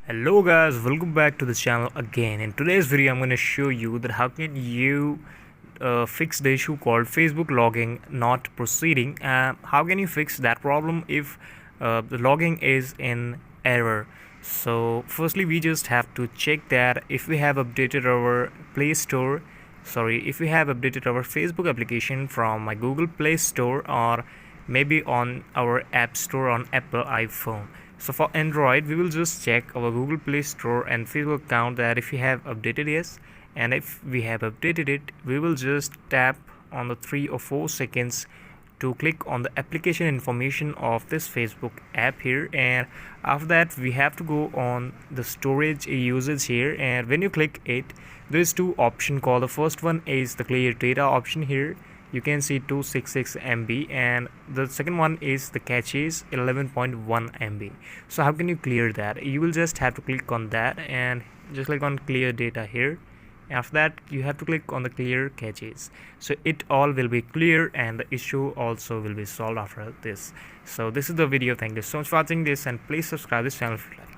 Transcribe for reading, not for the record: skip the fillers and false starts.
Hello guys, welcome back to the channel again. In today's video I'm going to show you that how can you fix the issue called Facebook logging not proceeding. How can you fix that problem if the logging is in error? So firstly we just have to check that if we have updated our if we have updated our Facebook application from my Google Play Store or maybe on our App Store on Apple iPhone. So for Android, we will just check our Google Play Store and Facebook account that if we have updated yes, and if we have updated it, we will just tap on the 3 or 4 seconds to click on the application information of this Facebook app here, and after that we have to go on the storage usage here, and when you click it, there is two options called. The first one is the clear data option here. You can see 266 MB, and the second one is the cache is 11.1 MB. So how can you clear that? You will just have to click on that and just click on clear data here. After that you have to click on the clear caches, so it all will be clear and the issue also will be solved after this. So this is the video. Thank you so much for watching this, and please subscribe this channel if you like.